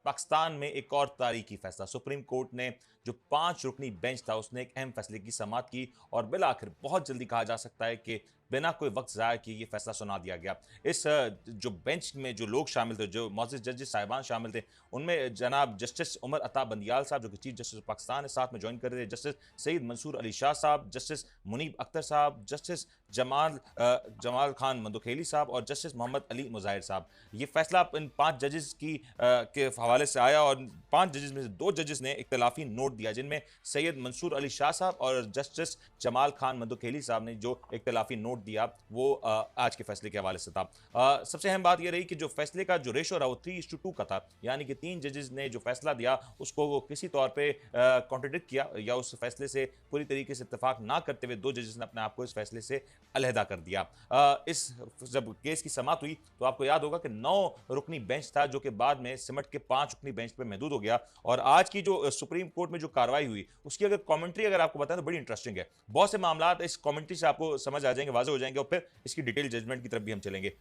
पाकिस्तान में एक और तारीखी फैसला। सुप्रीम कोर्ट ने जो 5 रुकनी बेंच था उसने एक अहम फैसले की समाअत की और बिल आखिर बहुत जल्दी कहा जा सकता है कि बिना कोई वक्त ज़ाया किए ये फैसला सुना दिया गया। इस जो बेंच में जो लोग शामिल थे, जो मौजूद जजेस साहिबान शामिल थे, उनमें जनाब जस्टिस उमर अता बंदियाल साहब जो कि चीफ जस्टिस पाकिस्तान है, साथ में ज्वाइन कर रहे थे जस्टिस सईद मंसूर अली शाह साहब, जस्टिस मुनीब अख्तर साहब, जस्टिस जमाल खान मंदुखेली साहब और जस्टिस मोहम्मद अली मुजाहिर साहब। ये फैसला इन 5 जजेस के हवाले से आया और 5 जजेस में से 2 जजेस ने इख्तलाफी नोट दिया, जिनमें सैयद मंसूर अली शाह साहब और जस्टिस जमाल खान मंदुखेली साहब ने जो इख्तलाफी नोट दिया वो आज के फैसले के हवाले से था। सबसे अहम बात यह रही कि जो फैसले का जो रेशो रहा वो 3:2 का था, यानी कि 3 जजेस ने जो फैसला दिया उसको वो किसी तौर पे कॉन्ट्रडिक्ट किया या उस फैसले से पूरी तरीके से इत्तेफाक ना करते हुए 2 जजेस ने अपने आप को इस फैसले से अलहदा कर दिया। इस जब केस की समाअत हुई तो आपको याद होगा कि 9 रुकनी बेंच था जो कि बाद में सिमट के 5 रुकनी बेंच पे महदूद हो गया। और आज की जो सुप्रीम कोर्ट में जो कार्रवाई हुई उसकी अगर कमेंट्री अगर आपको बताएं तो बड़ी इंटरेस्टिंग है। बहुत से मामला इस कमेंट्री से आपको समझ आ जाएंगे, वाज़ेह हो जाएंगे और फिर इसकी डिटेल जजमेंट की तरफ भी हम चलेंगे।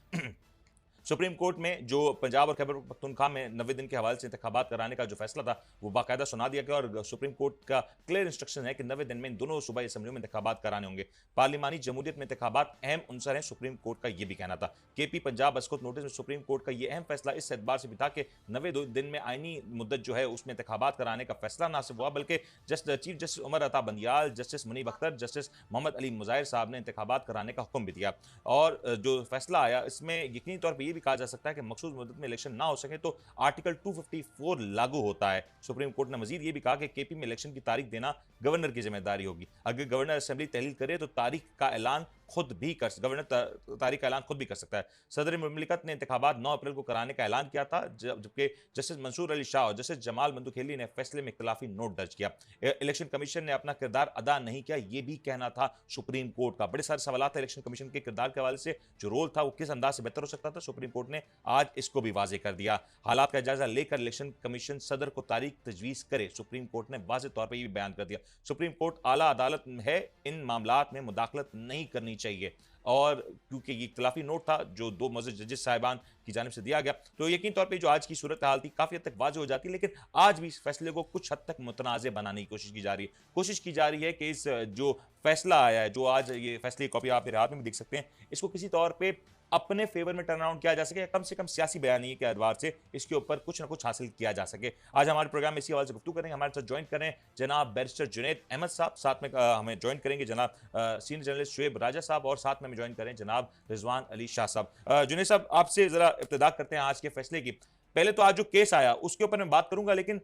सुप्रीम कोर्ट में जो पंजाब और खैबर पख्तूनख्वा में 90 दिन के हवाले से इंतखाबात कराने का जो फैसला था वो बाकायदा सुना दिया गया और सुप्रीम कोर्ट का क्लियर इंस्ट्रक्शन है कि 90 दिन में इन दोनों सूबाई असम्बलियों में इंतखाबात कराने होंगे। पार्लिमानी जमहूरियत में इंतखाबात अहम अंसर हैं, सुप्रीम कोर्ट का यह भी कहना था। केपी पंजाब अस्कुत नोटिस में सुप्रीम कोर्ट का यह अहम फैसला इस एतबार से भी था कि 90 दिन में आईनी मुद्दत जो है उसमें इंतखाबात कराने का फैसला ना सिर्फ हुआ बल्कि chief justice Umar Ata Bandial, justice Munib Akhtar, justice Mohammad Ali मुजाहिर साहब ने इंतखाबात कराने का हुक्म भी दिया। और जो फैसला आया इसमें यकीनी तौर पर यह भी कहा जा सकता है कि मखसूस मुद्दत में इलेक्शन ना हो सके तो आर्टिकल 254 लागू होता है। सुप्रीम कोर्ट ने मजीद ये भी कहा कि केपी में इलेक्शन की तारीख देना गवर्नर की जिम्मेदारी होगी। अगर गवर्नर असेंबली तहलील करे तो तारीख का ऐलान खुद भी कर गवर्नर तारीख का ऐलान खुद भी कर सकता है। सदर मुमलिकत ने इंतखाबात 9 अप्रैल को कराने का ऐलान किया था, जबकि जस्टिस मंसूर अली शाह और जस्टिस जमाल मंदुखेली ने फैसले में इख्तलाफी नोट दर्ज किया। इलेक्शन कमीशन ने अपना किरदार अदा नहीं किया, यह भी कहना था सुप्रीम कोर्ट का। बड़े सारे सवाल थे इलेक्शन कमीशन के किरदार के हवाले से, जो रोल था वो किस अंदाज से बेहतर हो सकता था। सुप्रीम कोर्ट ने आज इसको भी वाजे कर दिया। हालात का जायजा लेकर इलेक्शन कमीशन सदर को तारीख तजवीज करे, सुप्रीम कोर्ट ने वाज़ेह तौर पर यह भी बयान कर दिया। सुप्रीम कोर्ट आला अदालत है, इन मामलात में मुदाखलत नहीं करनी चाहिए। और क्योंकि ये इख्तलाफी नोट था जो 2 मौजूद जजेस साहिबान की जानिब से दिया गया तो यकीन तौर पे जो आज की सूरत हाल थी काफ़ी हद तक वाज़ेह हो जाती है, लेकिन आज भी इस फैसले को कुछ हद तक मुतनाज़ बनाने की कोशिश की जा रही है। कोशिश की जा रही है कि इस जो फैसला आया है, जो आज ये फैसले की कॉपी आप मेरे हाथ में भी देख सकते हैं, इसको किसी तौर पर अपने फेवर में टर्न अराउंड किया जा सके, कम से कम सियासी बयानी के एतबार से इसके ऊपर कुछ ना कुछ हासिल किया जा सके। आज हमारे प्रोग्राम में इसी हवाले से गुफ्तगू करेंगे। हमारे साथ ज्वाइन करें जनाब बैरिस्टर जुनैद अहमद साहब, साथ में हमें ज्वाइन करेंगे जनाब सीनियर जर्नलिस्ट शुएब राजा साहब और साथ में हमें ज्वाइन करें जनाब रिजवान अली शाह साहब। जुनैद साहब, आपसे जरा इब्तिदा करते हैं आज के फैसले की। पहले तो आज जो केस आया उसके ऊपर मैं बात करूंगा, लेकिन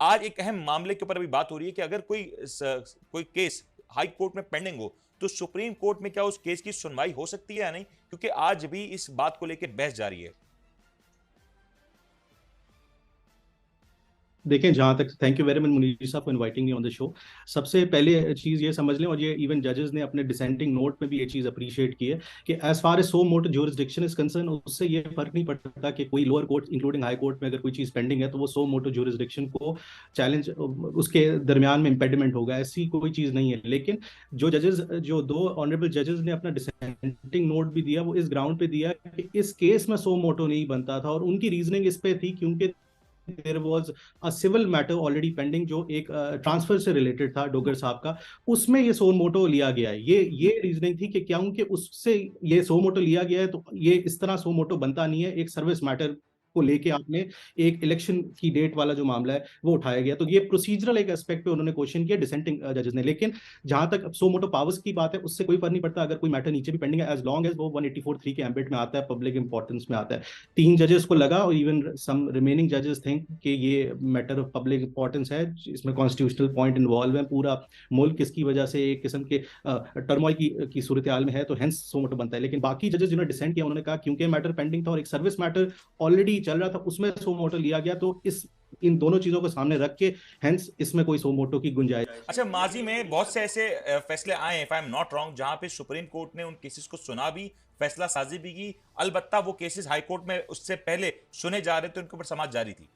आज एक अहम मामले के ऊपर अभी बात हो रही है कि अगर कोई केस हाई कोर्ट में पेंडिंग हो तो सुप्रीम कोर्ट में क्या उस केस की सुनवाई हो सकती है या नहीं, क्योंकि आज भी इस बात को लेकर बहस जारी है। देखें, जहाँ तक, thank you very much Munir साहब for inviting me on the show. सबसे पहले चीज़ ये समझ लें, और ये इवन जजेस ने अपने डिसेंटिंग नोट में भी ये चीज़ अप्रिशिएट की है कि as far as suo motu jurisdiction is concern, उससे ये फर्क नहीं पड़ता कि कोई lower court including high court में अगर कोई चीज़ पेंडिंग है तो वो सो मोटो ज्यूरिसडिक्शन को चैलेंज, उसके दरमियान में इम्पेडिमेंट होगा, ऐसी कोई चीज़ नहीं है। लेकिन जो 2 ऑनरेबल जजेस ने अपना डिसेंटिंग नोट भी दिया, वो इस ग्राउंड पे दिया कि इस केस में सो मोटो नहीं बनता था, और उनकी रीजनिंग इस पे थी क्योंकि there was a civil matter already pending जो एक ट्रांसफर से रिलेटेड था डोगर साहब का, उसमें ये सो मोटो लिया गया है। ये रीजनिंग थी कि क्योंकि उससे ये सो मोटो लिया गया है तो ये इस तरह सो मोटो बनता नहीं है। एक सर्विस मैटर को लेके आपने एक इलेक्शन की डेट वाला जो मामला है वो उठाया गया, तो ये प्रोसीजरल एक एस्पेक्ट पे उन्होंने क्वेश्चन किया डिसेंटिंग जजेस ने। लेकिन जहां तक सो मोटो पावर्स की बात है उससे कोई फर्क नहीं पड़ता अगर कोई मैटर नीचे भी पेंडिंग है, एज लॉन्ग एज वो 184(3) के एम्बिट में आता है, पब्लिक इंपॉर्टेंस में आता है। 3 जजेस को लगा और इवन सम रिमेनिंग जजेस थिंक कि ये मैटर ऑफ पब्लिक इंपॉर्टेंस है, इसमें कॉन्स्टिट्यूशनल पॉइंट इन्वॉल्व है, पूरा मुल्क इसकी वजह से एक किस्म के टर्मोइल की सूरत हाल में है, तो हेंस सो मोटो बनता है। लेकिन बाकी जजेस जिन्होंने डिसेंट किया उन्होंने कहा क्योंकि मैटर पेंडिंग था और एक सर्विस मैटर ऑलरेडी चल रहा था उसमें सो मोटो लिया गया, तो इन दोनों चीजों को सामने रख के हेंस इसमें कोई सो मोटो की गुंजाइश। अच्छा, माजी में बहुत से ऐसे फैसले आए हैं, if I am not wrong, जहां पे सुप्रीम कोर्ट ने उन केसेस को सुना भी, फैसला साजी भी की, अलबत्ता वो केसेस हाई कोर्ट में उससे पहले सुने जा रहे थे, उनके ऊपर समाअत जारी थी।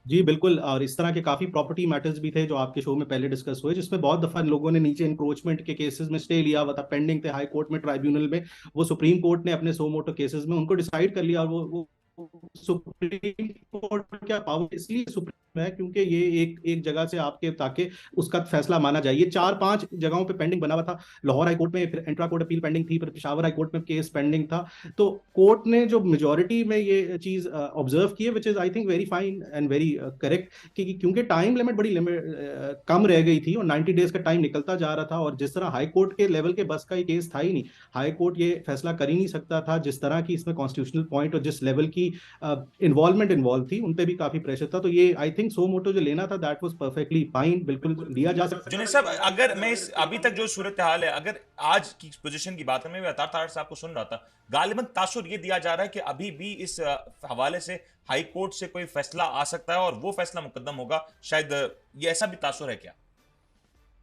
जी बिल्कुल, और इस तरह के काफी प्रॉपर्टी मैटर्स भी थे जो आपके शो में पहले डिस्कस हुए, जिसमें बहुत दफा लोगों ने नीचे इंक्रोचमेंट के केसेस में स्टे लिया हुआ था, पेंडिंग थे हाई कोर्ट में, ट्राइब्यूनल में, वो सुप्रीम कोर्ट ने अपने सो मोटो केसेस में उनको डिसाइड कर लिया और वो सुप्रीम कोर्ट क्या पावर इसलिए सुप्रीम है क्योंकि ये एक एक जगह से आपके ताकि उसका फैसला माना जाए। ये 4-5 जगहों पे पेंडिंग बना हुआ था। लाहौर हाई कोर्ट में फिर इंट्रा कोर्ट अपील पेंडिंग थी, फिर पेशावर हाई कोर्ट में केस पेंडिंग था। तो कोर्ट ने जो मेजोरिटी में ये चीज ऑब्जर्व की है, which is I think very fine and very correct, क्योंकि टाइम लिमिट बड़ी कम रह गई थी और 90 डेज का टाइम निकलता जा रहा था। और जिस तरह हाई कोर्ट के लेवल के बस का ये केस था ही नहीं, हाई कोर्ट ये फैसला कर ही नहीं सकता था जिस तरह की इसमें कॉन्स्टिट्यूशनल पॉइंट और जिस लेवल की इन्वॉल्वमेंट इन्वॉल्व थी, उन पे भी काफी प्रेशर था। तो ये आई थिंक सो मोटो जो लेना था दैट वाज परफेक्टली फाइन, बिल्कुल लिया जा सकता। जुनेद साहब, अगर मैं इस अभी तक जो सूरत हाल है, अगर आज की पोजीशन की बात करें, मैं अतार तारड़ साहब को सुन रहा था, गालिबन तासुर ये दिया जा रहा है कि अभी भी इस हवाले से हाई कोर्ट से कोई फैसला आ सकता है और वो फैसला मुकद्दम होगा, शायद ये ऐसा भी तासुर है क्या?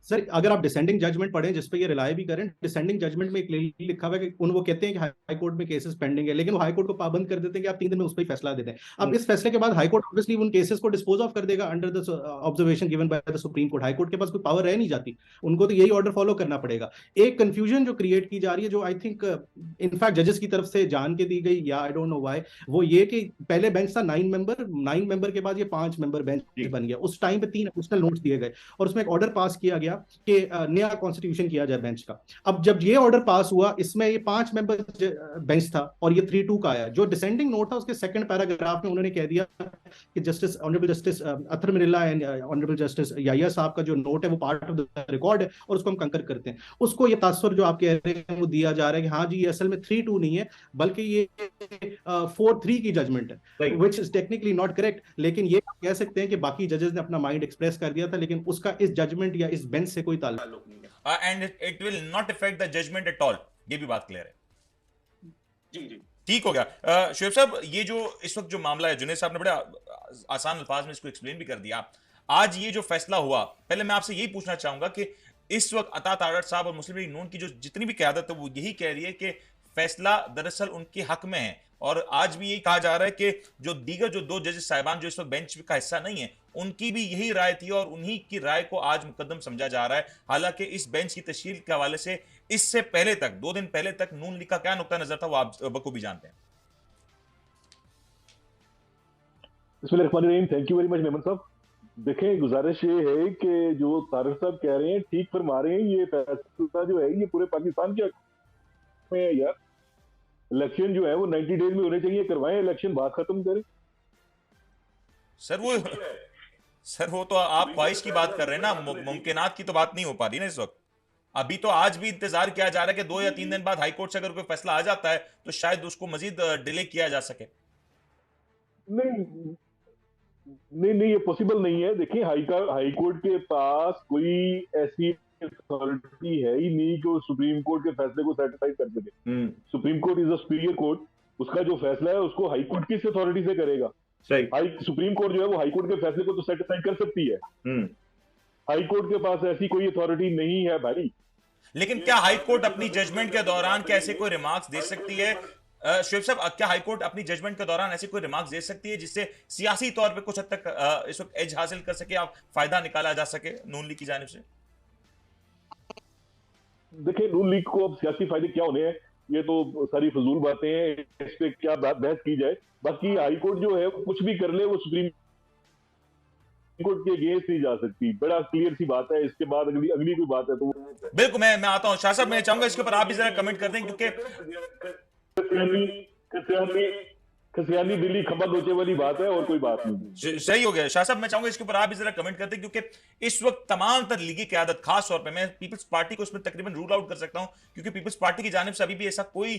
सर अगर आप डिसेंडिंग जजमेंट पढ़ें जिस पे ये रिलाई भी करें, डिसेंडिंग जजमेंट में एक लिखा हुआ है कि वो कहते हैं कि हाई कोर्ट में केसेस पेंडिंग है, लेकिन वो हाई कोर्ट को पाबंद कर देते हैं कि आप 3 दिन में उस पर फैसला दे दें। अब इस फैसले के बाद हाई कोर्ट ऑब्वियसली उन केसेस को डिस्पोज ऑफ कर देगा under the observation given by the supreme court. High court के पास कोई पावर रह नहीं जाती, उनको तो यही ऑर्डर फॉलो करना पड़ेगा। एक कंफ्यूजन जो क्रिएट की जा रही है, जो आई थिंक इनफैक्ट जजेस की तरफ से जान के दी गई, या आई डोंट नो व्हाई, वो ये कि पहले बेंच था 9 मेंबर के बाद ये 5 मेंबर बेंच बन गया। उस टाइम पे 3 एडिशनल नोट्स दिए गए और उसमें एक ऑर्डर पास किया गया कि नया कॉन्स्टिट्यूशन किया जाए बेंच का। अब जब ये ऑर्डर पास हुआ, इसमें ये 5 मेंबर बेंच था और ये 3-2 का आया। जो डिसेंडिंग नोट था उसके सेकंड पैराग्राफ में उन्होंने कह दिया कि जस्टिस ऑनरेबल जस्टिस अतर मिर्ला एंड ऑनरेबल जस्टिस याहिया साहब का जो नोट है वो पार्ट ऑफ द रिकॉर्ड है और उसको हम कंकर करते हैं। उसको ये तासुर जो आप कह रहे हैं वो दिया जा रहा है कि हाँ जी ये असल में 3-2 नहीं है बल्कि ये 4-3 की जजमेंट है, which is technically not correct. लेकिन ये कह सकते हैं कि बाकी जजेस ने अपना माइंड एक्सप्रेस कर दिया था, लेकिन उसका इस जजमेंट या इस बेंच से कोई ताल्लुक नहीं है। And it will not effect the judgment at all, ये भी बात क्लियर है। जी जी ठीक हो गया। शुएब साहब, ये जो इस वक्त जो मामला है, जुनेद साहब ने बड़े आसान अल्फाज में इसको एक्सप्लेन भी कर दिया। आज ये जो फैसला हुआ, पहले मैं आपसे यही पूछना चाहूंगा कि इस वक्त अता तारड़ साहब और मुस्लिम लीग नून की जो जितनी भी क़यादत है वो यही कह रही है कि फैसला दरअसल उनके हक में है, और आज भी यही कहा जा रहा है कि जो दीगर जो 2 जजेस साहिबान जो इस वक्त बेंच का हिस्सा नहीं है, उनकी भी यही राय थी और उन्हीं की राय को आज मुकद्दम समझा जा रहा है। हालांकि इस बेंच की तश्कील के हवाले से इससे पहले तक 2 दिन पहले तक नून लीग का क्या नुक्ता नजर था वो आप बखूबी जानते हैं। बिस्मिल्लाहिर्रहमानिर्रहीम। Thank you very much Memon साहब। देखें, गुजारिश ये है कि जो तारड़ साहब कह रहे हैं ठीक फरमा रहे हैं। ये फैसला जो है ये पूरे पाकिस्तान के में है यार। इलेक्शन जो है वो 90 डेज में होने चाहिए, करवाएं इलेक्शन, बात खत्म करें। सर वो तो आप ख्वाहिश की बात कर रहे हैं ना, मुमकिनात की तो बात नहीं हो पा रही ना इस वक्त। अभी तो आज भी इंतजार किया जा रहा है कि 2 या 3 दिन बाद हाईकोर्ट से अगर कोई फैसला आ जाता है तो शायद उसको मजीद डिले किया जा सके। नहीं नहीं नहीं, ये पॉसिबल नहीं है। देखिए, हाई कोर्ट के पास कोई ऐसी अथॉरिटी है ही नहीं कि वो सुप्रीम कोर्ट के फैसले को सेटिस्फाई कर सके। Supreme court is a superior court, उसका जो फैसला है उसको हाई कोर्ट किस अथॉरिटी से करेगा? सुप्रीम कोर्ट जो है वो हाई कोर्ट के फैसले को तो सेटिस्फाई कर सकती है। हाई कोर्ट के पास ऐसी कोई अथॉरिटी नहीं है भाई। लेकिन क्या हाई कोर्ट अपनी जजमेंट के दौरान कैसे कोई रिमार्क्स दे सकती है? शुएब साहब, क्या हाई कोर्ट अपनी जजमेंट के दौरान ऐसी कोई रिमार्क्स दे सकती है जिससे सियासी तौर पे कुछ हद तक इस वक्त एज हासिल कर सके, आप फायदा निकाला जा सके नून लीग की जानिब से? देखिए, नून लीग को अब सियासी फायदे क्या होने हैं, ये तो सारी फजूल बातें हैं, इस पे क्या बहस की जाए। बाकी हाई कोर्ट जो है वो कुछ भी कर ले, वो सुप्रीम कोर्ट के अगेंस्ट नहीं जा सकती। बड़ा क्लियर सी बात है। इसके बाद अगली कोई बात है तो बिल्कुल मैं आता हूं। शाह साहब, मैं चाहूंगा इसके ऊपर आप भी जरा कमेंट कर दें, क्योंकि खसियानी दिल्ली खबर नोचे वाली बात है और कोई बात नहीं। सही हो गया। शाह साहब, मैं चाहूंगा इसके ऊपर आप भी जरा कमेंट करते, क्योंकि इस वक्त तमाम तर लीगी क़यादत, खास तौर पे मैं पीपल्स पार्टी को इसमें तकरीबन रूल आउट कर सकता हूं, क्योंकि पीपल्स पार्टी की जानिब से अभी भी ऐसा कोई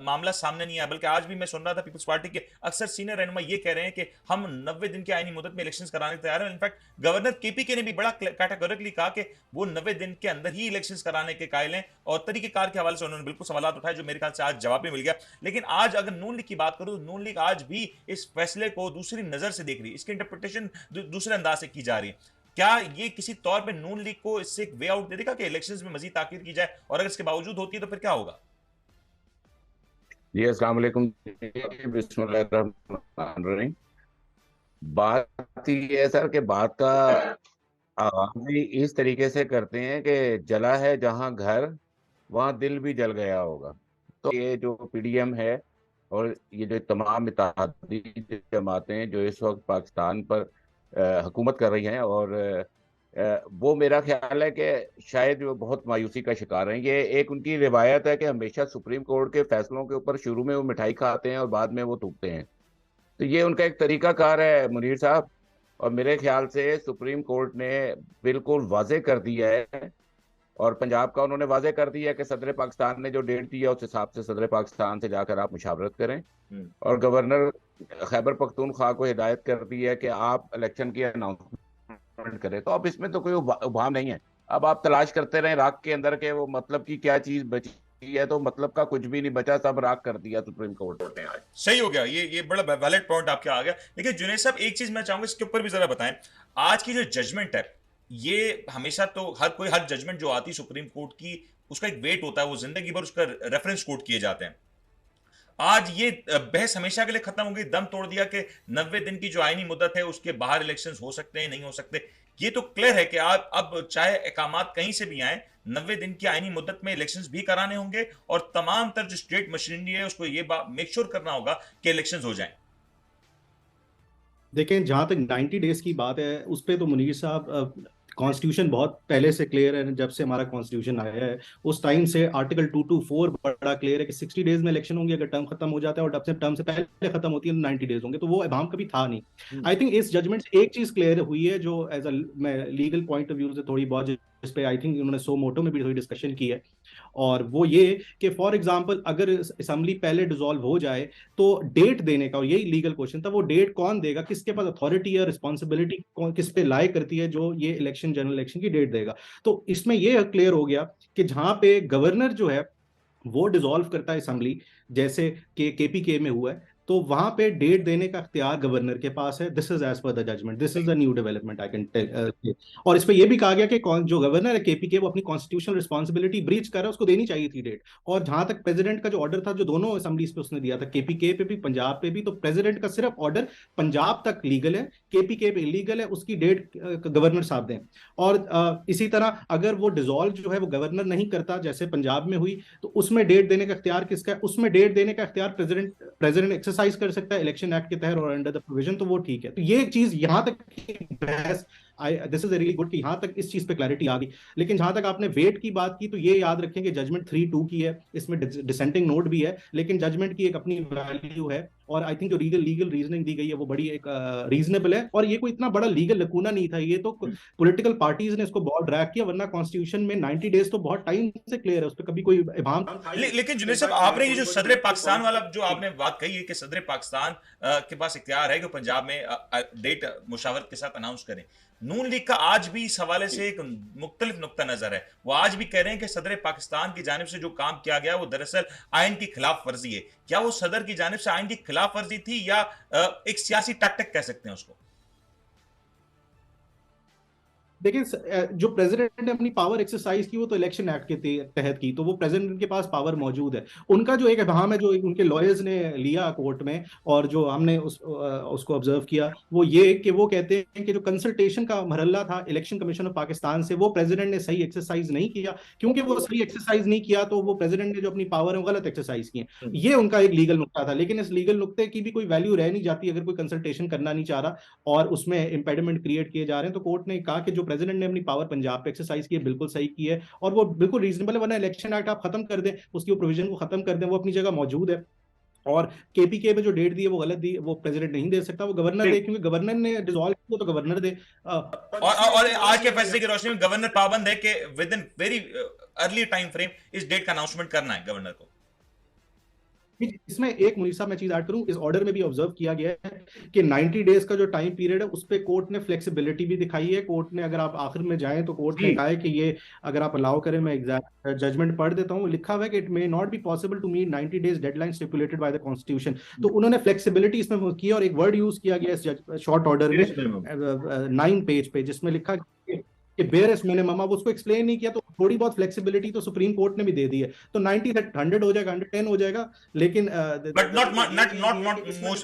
मामला सामने नहीं आया। बल्कि आज भी मैं सुन रहा था पीपल्स पार्टी के अक्सर सीनियर रहनुमा ये कह रहे हैं कि हम 90 दिन की आईनी मुद्दत में इलेक्शन कराने को तैयार हैं। इनफैक्ट गवर्नर केपीके ने भी बड़ा कैटेगोरिकली कहा कि वो 90 दिन के अंदर ही इलेक्शन कराने के कायल हैं, और तरीकेकार के हवाले से उन्होंने बिल्कुल सवाल उठाए, जो मेरे ख्याल से आज जवाब भी मिल गया। लेकिन आज अगर नून लीग की बात करूं, नून लीग आज भी इस फैसले को दूसरी नजर से देख रही है, इसकी इंटरप्रिटेशन दूसरे अंदाज से की जा रही है। क्या ये किसी तौर पे नून लीग को इससे एक वे आउट दे देगा कि इलेक्शंस में मजीद ताकीद की जाए, और अगर इसके बावजूद होती है तो फिर क्या होगा? जी अस्सलाम वालेकुम। बिस्मिल्लाहिर्रहमानिर्रहीम। बात ये है सर कि बात का आगाज ही इस तरीके से करते हैं कि जला है जहां घर वहां दिल भी जल गया होगा। तो ये जो पीडीएम है और ये जो तमाम इत्तेहादी जमातें हैं जो इस वक्त पाकिस्तान पर हुकूमत कर रही हैं, और वो मेरा ख्याल है कि शायद वो बहुत मायूसी का शिकार हैं। ये एक उनकी रिवायत है कि हमेशा सुप्रीम कोर्ट के फैसलों के ऊपर शुरू में वो मिठाई खाते हैं और बाद में वो थूकते हैं। तो ये उनका एक तरीकाकार है मुनीर साहब, और मेरे ख्याल से सुप्रीम कोर्ट ने बिल्कुल वाजे कर दिया है, और पंजाब का उन्होंने वाजे कर दिया है कि सदर पाकिस्तान ने जो डेट दी है उस हिसाब से सदर पाकिस्तान से जाकर आप मुशावरत करें, और गवर्नर खैबर पख्तूनख्वा को हिदायत कर दी है कि आप इलेक्शन की अनाउंसमेंट करें। तो अब इसमें तो कोई उभाम नहीं है। अब आप तलाश करते रहें राख के अंदर के वो मतलब की क्या चीज बची है, तो मतलब का कुछ भी नहीं बचा, सब राख कर दिया सुप्रीम कोर्ट ने आज। सही हो गया, ये बड़ा वैलिड पॉइंट आपके आ गया। लेकिन जुनैद साहब, एक चीज मैं चाहूंगा इसके ऊपर भी जरा बताएं, आज की जो जजमेंट है, ये हमेशा तो हर जजमेंट जो आती है सुप्रीम कोर्ट की, उसका एक वेट होता है, वो जिंदगी भर उसका रेफरेंस कोट किए जाते हैं। आज ये बहस हमेशा के लिए खत्म हो गई, दम तोड़ दिया कि 90 दिन की जो आईनी मुद्दत है उसके बाहर इलेक्शंस हो सकते हैं, नहीं हो सकते। ये तो क्लियर है कि आप अब चाहे इकामात कहीं से भी आए, 90 दिन की आईनी मुद्दत में इलेक्शंस भी कराने होंगे, और तमाम तर जो स्टेट मशीनरी है उसको ये मेक श्योर करना होगा कि इलेक्शंस हो जाएं। देखें, जहां तक 90 डेज की बात है उस पर तो मुनीर साहब, कॉन्स्टिट्यूशन बहुत पहले से क्लियर है। जब से हमारा कॉन्स्टिट्यूशन आया है उस टाइम से आर्टिकल 224 बड़ा क्लियर है कि 60 डेज में इलेक्शन होंगे। अगर टर्म खत्म हो जाता है और टर्म से पहले खत्म होती है तो 90 डेज होंगे, तो वो इबाम कभी था नहीं। आई थिंक इस जजमेंट से एक चीज क्लियर हुई है जो एज अ मैं लीगल पॉइंट ऑफ व्यू से थोड़ी बहुत, इस पे आई थिंक उन्होंने सो मोटो में भी थोड़ी डिस्कशन की है, और वो ये कि फॉर एग्जांपल अगर असेंबली पहले डिसॉल्व हो जाए तो डेट देने का, और यही लीगल क्वेश्चन था, वो डेट कौन देगा, किसके पास अथॉरिटी या रिस्पॉन्सिबिलिटी किस पे लाई करती है जो ये इलेक्शन, जनरल इलेक्शन की डेट देगा। तो इसमें ये क्लियर हो गया कि जहां पे गवर्नर जो है वो डिसॉल्व करता है असेंबली, जैसे कि केपीके में हुआ है, तो वहां पे डेट देने का इख्तियार गवर्नर के पास है। This is as per the judgment, this is the new development I can tell. और इस पे ये भी कहा गया कि जो गवर्नर है केपीके वो अपनी कॉन्स्टिट्यूशनल रिस्पॉन्सिबिलिटी ब्रीच कर रहा है, उसको देनी चाहिए थी डेट। और जहां तक प्रेसिडेंट का जो ऑर्डर था, जो दोनों असेंबलीज पे उसने दिया था, केपीके पे भी पंजाब पे भी, तो प्रेसिडेंट का सिर्फ ऑर्डर पंजाब तक लीगल है, केपीके पे इलीगल है, उसकी डेट गवर्नर साहब दें। और इसी तरह अगर वो डिसॉल्व जो है वो गवर्नर नहीं करता जैसे पंजाब में हुई, तो उसमें डेट देने का इख्तियार किसका है? उसमें डेट देने का इख्तियार प्रेसिडेंट एक्सरसाइज कर सकता है इलेक्शन एक्ट के तहत और अंडर द प्रोविजन, तो वो ठीक है। तो ये चीज यहां तक बहस, दिस इज रियली गुड कि यहां तक इस चीज पे क्लैरिटी आ गई। लेकिन जहां तक आपने वेट की बात की, तो ये याद रखें कि जजमेंट 3-2 की है, इसमें डिसेंटिंग नोट भी है, लेकिन जजमेंट की एक अपनी वैल्यू है। और आई थिंक जो लीगल रीजनिंग दी गई है वो बड़ी एक रीजनेबल है, और ये कोई इतना बड़ा लीगल लकूना नहीं था। ये तो पॉलिटिकल पार्टीज ने इसको बहुत ड्रैग किया, वरना कॉन्स्टिट्यूशन में 90 डेज तो बहुत टाइम से क्लियर है, उस पर कभी कोई इबाम लेकिन जुनैद साहब, आपने ये जो सदर पाकिस्तान वाला जो आपने बात कही है कि सदर पाकिस्तान के पास इख्तियार है कि पंजाब में डेट मुशावरत के साथ अनाउंस करें, नून लीग का आज भी इस हवाले से एक मुख्तलिफ नुक्ता नजर है। वो आज भी कह रहे हैं कि सदर पाकिस्तान की जानिब से जो काम किया गया वो दरअसल आइन की खिलाफ वर्जी है। क्या वो सदर की जानिब से आइन की खिलाफ वर्जी थी, या एक सियासी टैक्टिक कह सकते हैं उसको? देखिए, जो प्रेसिडेंट ने अपनी पावर एक्सरसाइज की वो तो इलेक्शन एक्ट के तहत की, तो वो प्रेसिडेंट के पास पावर मौजूद है। उनका जो एक इबाम है जो उनके लॉयर्स ने लिया कोर्ट में, और जो हमने उसको ऑब्जर्व किया, वो ये कि वो कहते हैं कि जो कंसल्टेशन का मरहला था इलेक्शन कमीशन ऑफ पाकिस्तान से, वो प्रेसिडेंट ने सही एक्सरसाइज नहीं किया। क्योंकि वो सही एक्सरसाइज नहीं किया तो वो प्रेसिडेंट ने जो अपनी पावर है गलत एक्सरसाइज की है। ये उनका एक लीगल नुक्ता था, लेकिन इस लीगल नुक्ते की भी कोई वैल्यू रह नहीं जाती अगर कोई कंसल्टेशन करना नहीं चाह रहा और उसमें इंपेडिमेंट क्रिएट किए जा रहे हैं। तो कोर्ट ने कहा कि जो प्रेसिडेंट ने अपनी पावर पंजाब पे एक्सरसाइज की है बिल्कुल सही की है, और वो बिल्कुल रीजनेबल है, वरना इलेक्शन एक्ट आप खत्म कर दें, उसकी वो प्रोविजन को खत्म कर दें, वो अपनी जगह मौजूद है। और केपीके में जो डेट दी है वो गलत दी, वो प्रेसिडेंट नहीं दे सकता, वो गवर्नर दे, क्योंकि गवर्नर ने डिसॉल्व किया तो गवर्नर दे। और आज के फैसले की रोशनी में गवर्नर पाबंद है कि with in very early time frame इस डेट का अनाउंसमेंट करना है गवर्नर को। इसमें एक मुनीर साहब मैं चीज ऐड करूं, इस ऑर्डर में भी ऑब्जर्व किया गया है कि 90 डेज का जो टाइम पीरियड है उस पे कोर्ट ने फ्लेक्सिबिलिटी भी दिखाई है। कोर्ट ने, अगर आप आखिर में जाएं तो कोर्ट ने कहा है कि ये अगर आप अलाउ करें, मैं एग्जैक्ट जजमेंट पढ़ देता हूं, लिखा हुआ है कि it may not be possible to meet 90 days deadline stipulated by the constitution. तो उन्होंने फ्लेक्सिबिलिटी इसमें की, और एक वर्ड यूज किया गया इस शॉर्ट ऑर्डर में 9 पेज पे, जिसमें लिखा कि बेयरेस्ट मिनिमम, अब उसको एक्सप्लेन नहीं किया तो थोड़ी बहुत फ्लेक्सिबिलिटी तो सुप्रीम कोर्ट ने भी दे दी है, तो 90 से 100 हो जाएगा, 110 हो जाएगा, लेकिन but not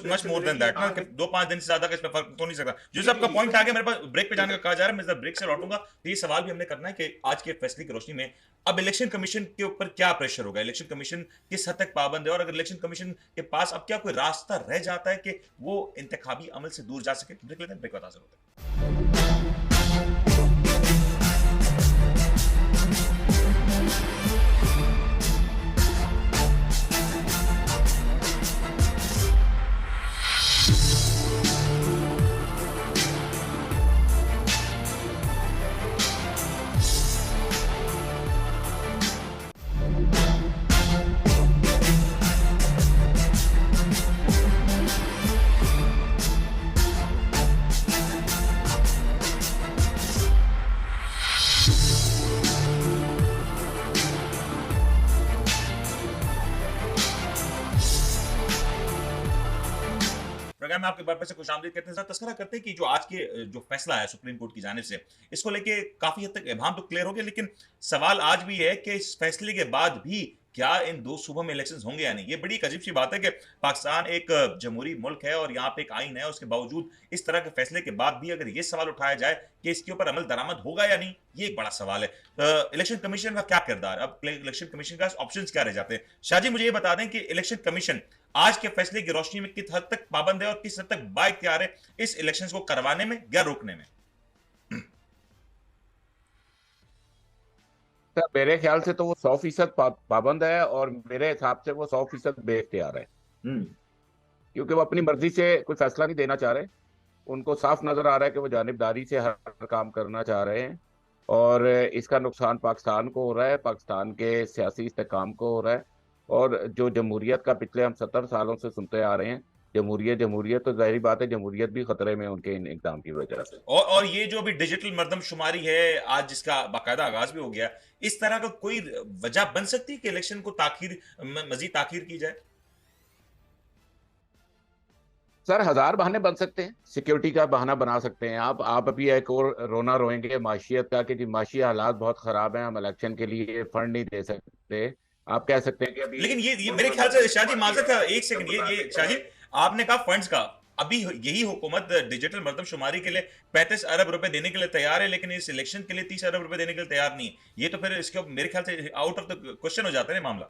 much more than that ना, 2-5 दिन से ज्यादा का इसमें फर्क तो नहीं सकता। जो आपका पॉइंट आगे मेरे पास ब्रेक पे जाने का कहा जा रहा है, मैं जब ब्रेक से लौटूंगा तो ये सवाल भी हमने करना है कि आज के फैसले की रोशनी में अब इलेक्शन कमीशन के ऊपर क्या प्रेशर होगा, इलेक्शन कमीशन किस हद तक पाबंद है, और अगर इलेक्शन कमीशन के पास अब क्या कोई रास्ता रह जाता है कि वो इंतखाबी अमल से दूर जा सके। ब्रेक लेते हैं, ब्रेक बता जरूर। प्रोग्राम में आपके बार से खुशामदीद कहते हैं, तस्करा करते हैं कि जो आज के जो फैसला है सुप्रीम कोर्ट की जानिब से, इसको लेके काफी हद तक इबाहम तो क्लियर हो गया, लेकिन सवाल आज भी है कि इस फैसले के बाद भी क्या इन 2 सूबों में इलेक्शंस होंगे या नहीं। ये बड़ी एक अजीब सी बात है कि पाकिस्तान एक जमहूरी मुल्क है और यहाँ पे एक आइन है, उसके बावजूद इस तरह के फैसले के बाद भी अगर ये सवाल उठाया जाए कि इसके ऊपर अमल दरामद होगा या नहीं, ये एक बड़ा सवाल है। इलेक्शन कमीशन का क्या किरदार, अब इलेक्शन कमीशन का ऑप्शंस क्या रह जाते हैं। शाहजी मुझे ये बता दें कि इलेक्शन कमीशन आज के फैसले की रोशनी में किस हद तक पाबंद है और किस हद तक बाइख्तियार है इस इलेक्शंस को करवाने में या रोकने में। मेरे ख्याल से तो वो 100% पाबंद है, और मेरे हिसाब से वो 100% बेख्तियार है, क्योंकि वो अपनी मर्जी से कोई फैसला नहीं देना चाह रहे। उनको साफ नजर आ रहा है कि वो जानिबदारी से हर काम करना चाह रहे हैं, और इसका नुकसान पाकिस्तान को हो रहा है, पाकिस्तान के सियासी इस्तेकाम को हो रहा है। और जो जमहूरियत का पिछले हम 70 सालों से सुनते आ रहे हैं, जमहूरियत जमहूरियत, तो जाहिर बात है जमहूरियत भी खतरे में उनके इन इक़दाम की वजह से। और ये जो भी डिजिटल मर्दमशुमारी है आज, जिसका बाकायदा आगाज भी हो गया, इस तरह का कोई वजह बन सकती है कि इलेक्शन को मजीद ताखीर की जाए। सर 1000 बहाने बन सकते हैं, सिक्योरिटी का बहाना बना सकते हैं आप अभी एक और रोना रोएंगे माशियत का कि जी माशी हालात बहुत खराब हैं, हम इलेक्शन के लिए फंड नहीं दे सकते। आप कह सकते हैं कि अभी, लेकिन ये मेरे ख्याल से शाहजी माजरत है, एक सेकंड, ये शाहजी आपने कहा फंड्स का, अभी यही हुकूमत डिजिटल मर्दमशुमारी के लिए 35 अरब रुपए देने के लिए तैयार है, लेकिन इस इलेक्शन के लिए 30 अरब रुपए देने के लिए तैयार नहीं है। ये तो फिर इसके मेरे ख्याल से आउट ऑफ द क्वेश्चन हो जाता है मामला।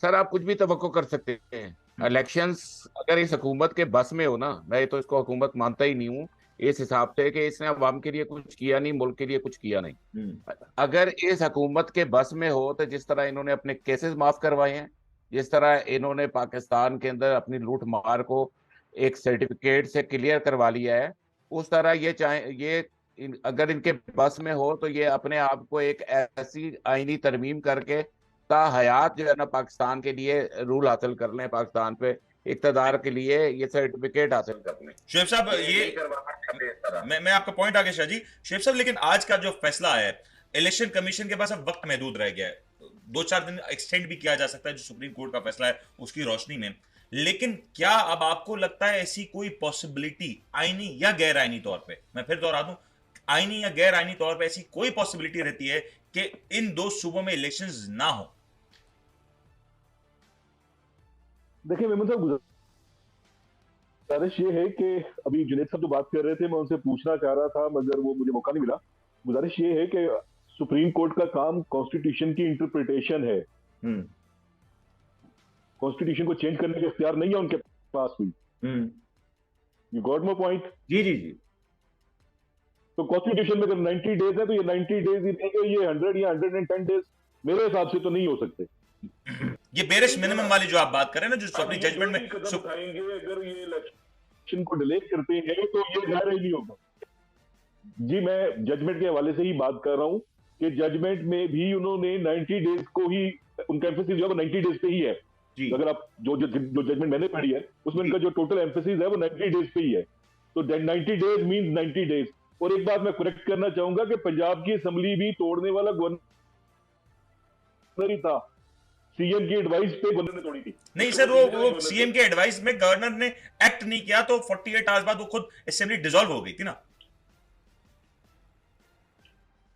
सर आप कुछ भी तवक्को कर सकते हैं। इलेक्शंस अगर इस हुकूमत के बस में हो ना, मैं तो इसको हुकूमत मानता ही नहीं हूँ इस हिसाब से कि इसने अवाम के लिए कुछ किया नहीं, मुल्क के लिए कुछ किया नहीं। अगर इस हुकूमत के बस में हो तो जिस तरह इन्होंने अपने केसेस माफ करवाए हैं, जिस तरह इन्होंने पाकिस्तान के अंदर अपनी लूट मार को एक सर्टिफिकेट से क्लियर करवा लिया है, उस तरह अगर इनके बस में हो तो ये अपने आप को एक ऐसी आईनी तरमीम करके हयात जो है ना पाकिस्तान के लिए रूल हासिल कर लें, पाकिस्तान पे इक़्तिदार के लिए ये सर्टिफिकेट हासिल कर लें। शुएब साहब ये मैं आपका पॉइंट आगे शाहजी शुएब साहब, लेकिन आज का जो फैसला है, इलेक्शन कमीशन के पास अब वक्त महदूद रह गया है, 2-4 दिन एक्सटेंड भी किया जा सकता है जो सुप्रीम कोर्ट का फैसला है उसकी रोशनी में। लेकिन क्या अब आपको लगता है ऐसी कोई पॉसिबिलिटी आईनी या गैर आईनी तौर पे, मैं फिर दोहरा दूं, आईनी या गैर आईनी तौर पे ऐसी कोई पॉसिबिलिटी रहती है कि इन 2 सूबों में इलेक्शंस ना हो? देखिए मेमन साहब, गुजारिश ये है कि अभी जुनेद साहब जो बात कर रहे थे, मैं उनसे पूछना चाह रहा था मगर वो मुझे मौका नहीं मिला। गुजारिश ये है कि सुप्रीम कोर्ट का काम कॉन्स्टिट्यूशन की इंटरप्रिटेशन है, कॉन्स्टिट्यूशन को चेंज करने का इख्तियार नहीं है उनके पास हुई। You got my point? जी। तो कॉन्स्टिट्यूशन में अगर 90 डेज है तो ये 90 डेज ही रहेंगे, ये 100 या 110 डेज मेरे हिसाब से तो नहीं हो सकते। ये बेरिश मिनिमम वाली जो आप बात कर रहे हैं ना, जो अपनी जजमेंट में उठाएंगे, अगर ये इलेक्शन को डिले करते हैं तो ये जाहिर ही नहीं होगा। जी मैं जजमेंट के हवाले से ही बात कर रहा हूं कि जजमेंट में भी उन्होंने 90 डेज को ही, उनका एम्फेसिस जो है वो 90 डेज पे ही है। अगर आप जो जजमेंट मैंने पढ़ी है उसमें उनका जो टोटल एम्फेसिस है वो 90 डेज पे ही है। तो 90 डेज मीन 90 डेज। और एक बात मैं करेक्ट करना चाहूंगा कि पंजाब की असेंबली भी तोड़ने वाला गवर्नर ही था, सीएम की एडवाइस पे गवर्नर ने तोड़ी थी। नहीं सर, वो सीएम के एडवाइस में गवर्नर ने एक्ट नहीं किया तो 48 आवर्स बाद वो खुद असेंबली डिसॉल्व हो गई थी ना।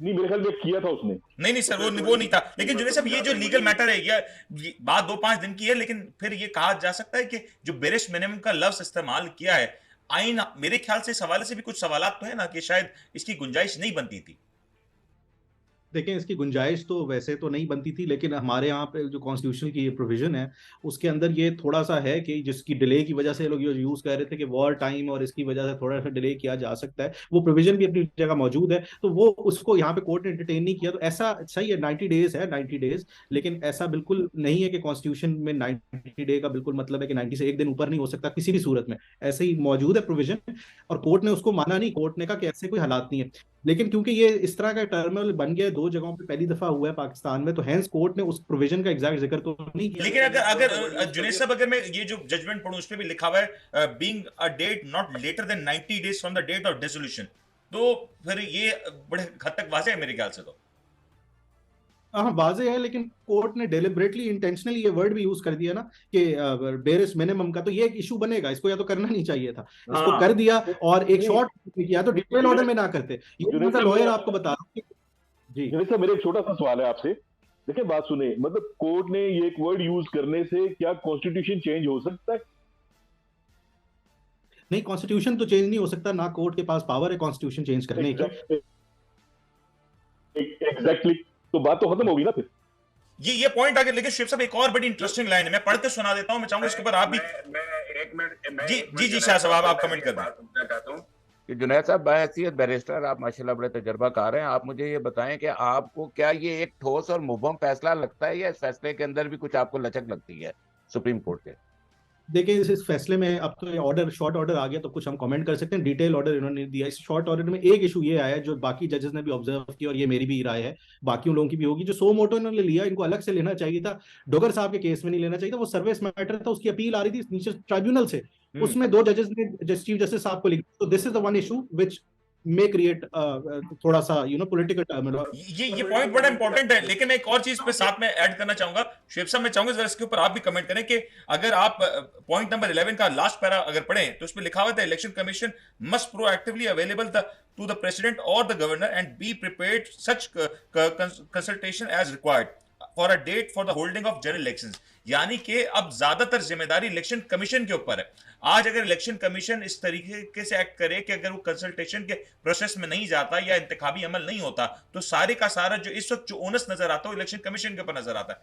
नहीं, मेरे ख्याल में किया था उसने। नहीं नहीं सर, वो नहीं था। लेकिन जुनेद साहब, ये जो लीगल मैटर है, ये बात 2-5 दिन की है, लेकिन फिर ये कहा जा सकता है कि जो बेरिश मिनिमम का लफ्ज इस्तेमाल किया है आइन, मेरे ख्याल से इस हवाले से भी कुछ सवालात तो है ना कि शायद इसकी गुंजाइश नहीं बनती थी। देखें, इसकी गुंजाइश तो वैसे तो नहीं बनती थी, लेकिन हमारे यहाँ पे जो कॉन्स्टिट्यूशन की प्रोविजन है उसके अंदर ये थोड़ा सा है कि जिसकी डिले की वजह से लोग यूज कर रहे थे कि वॉर टाइम और इसकी वजह से थोड़ा सा डिले किया जा सकता है, वो प्रोविजन भी अपनी जगह मौजूद है। तो वो उसको यहाँ पे कोर्ट ने एंटरटेन नहीं किया, तो ऐसा सही है, 90 डेज है, 90 डेज। लेकिन ऐसा बिल्कुल नहीं है कि कॉन्स्टिट्यूशन में 90 डे का बिल्कुल मतलब है कि 90 से एक दिन ऊपर नहीं हो सकता किसी भी सूरत में, ऐसे ही मौजूद है प्रोविजन। और कोर्ट ने उसको माना नहीं, कोर्ट ने कहा कि ऐसे कोई हालात नहीं है। लेकिन क्योंकि ये इस तरह का टर्मिनल बन गया है, दो जगहों पे पहली दफा हुआ है पाकिस्तान में, तो हैंस कोर्ट ने उस प्रोविजन का एग्जैक्ट जिक्र तो नहीं किया। लेकिन अगर अगर जुनेद साहब, अगर मैं ये जो जजमेंट पढ़ूं, उस पे भी लिखा हुआ है being a date not later than 90 days from the date of dissolution, तो फिर ये बड़े हद तक वाज़ेह है मेरे ख्याल से। तो हाँ, वाजे है, लेकिन कोर्ट ने डेलिबरेटली इंटेंशनली ये वर्ड भी यूज कर दिया ना कि बेरिस मिनिमम का, तो ये एक इशू बनेगा, इसको या तो करना नहीं चाहिए था, इसको कर दिया और एक शॉर्ट किया, तो डिटेल ऑर्डर में ना करते। ये लॉयर आपको बता रहा हूँ। जी जुनेद साहब, मेरा एक छोटा सा सवाल है आपसे। देखिए, बात सुने, मतलब कोर्ट ने ये एक वर्ड यूज करने से क्या कॉन्स्टिट्यूशन चेंज हो सकता है? नहीं, कॉन्स्टिट्यूशन तो चेंज नहीं हो सकता, ना कोर्ट के पास पावर है कॉन्स्टिट्यूशन चेंज करने की। एग्जैक्टली, तो बात तो खत्म होगी ना फिर। ये पॉइंट आगे, लेकिन शिव साहब एक और बड़ी इंटरेस्टिंग लाइन है, मैं पढ़ के सुना देता हूं, मैं चाहूंगा इसके ऊपर आप भी। मैं एक मिनट जी जी जी शाह साहब, आप कमेंट कर दें। चाहता हूँ कि जुनैद साहब, बाहैसियत बैरिस्टर आप माशाल्लाह बड़े तजर्बाकार हैं, आप मुझे ये बताएं कि आपको क्या ये एक ठोस और मुबहम फैसला लगता है, या इस फैसले के अंदर भी कुछ आपको लचक लगती है सुप्रीम कोर्ट के? देखिए, इस फैसले में अब तो ये ऑर्डर, शॉर्ट ऑर्डर आ गया, तो कुछ हम कमेंट कर सकते हैं। डिटेल ऑर्डर इन्होंने दिया, इस शॉर्ट ऑर्डर में एक इशू ये आया जो बाकी जजेस ने भी ऑब्जर्व किया, और ये मेरी भी राय है, बाकियों लोगों की भी होगी, जो सो मोटो इन्होंने लिया इनको अलग से लेना चाहिए था, डोगर साहब के केस में नहीं लेना चाहिए था। वो सर्विस मैटर था, उसकी अपील आ रही थी नीचे ट्राइब्यूनल से, उसमें दो जजेस ने चीफ जस्टिस साहब को लिखा। तो this is the one issue which may create थोड़ा सा पॉलिटिकल टर्मोलॉजी। ये पॉइंट बड़ा इंपॉर्टेंट है, लेकिन मैं एक और चीज पे साथ में ऐड करना चाहूंगा। शेख साहब, मैं चाहूंगा जरा इसके ऊपर आप भी कमेंट करें कि अगर आप पॉइंट नंबर 11 का लास्ट पैरा अगर पढ़ें, तो उसमें लिखा हुआ था election commission must proactively available to the president और the governor and be prepared such consultation as required for a date for the holding of general elections. यानी कि अब ज्यादातर जिम्मेदारी इलेक्शन कमीशन के ऊपर है। आज अगर इलेक्शन कमीशन इस तरीके से एक्ट करे कि अगर वो कंसल्टेशन के प्रोसेस में नहीं जाता या इंतखाबी अमल नहीं होता, तो सारे का सारा जो इस वक्त जो ओनस नजर आता है इलेक्शन कमीशन के ऊपर नजर आता है।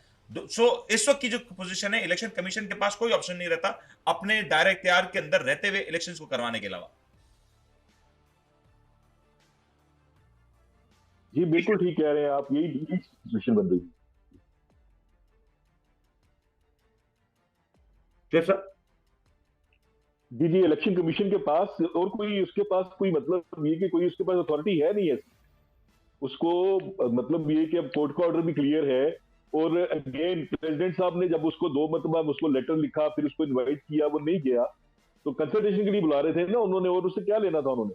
सो इस वक्त की जो पोजीशन है, इलेक्शन कमीशन के पास कोई ऑप्शन नहीं रहता अपने दायरे इख्तियार के अंदर रहते हुए इलेक्शन को करवाने के अलावा। जी बिल्कुल ठीक कह रहे हैं आप, यही सिचुएशन बन रही है। जी जी, इलेक्शन कमीशन के पास और कोई, उसके पास कोई मतलब ये कि कोई उसके पास अथॉरिटी है नहीं है उसको। मतलब ये कि अब कोर्ट का ऑर्डर भी क्लियर है, और अगेन प्रेसिडेंट साहब ने जब उसको 2 मतलब उसको लेटर लिखा, फिर उसको इनवाइट किया, वो नहीं गया, तो कंसल्टेशन के लिए बुला रहे थे ना उन्होंने, और उससे क्या लेना था उन्होंने।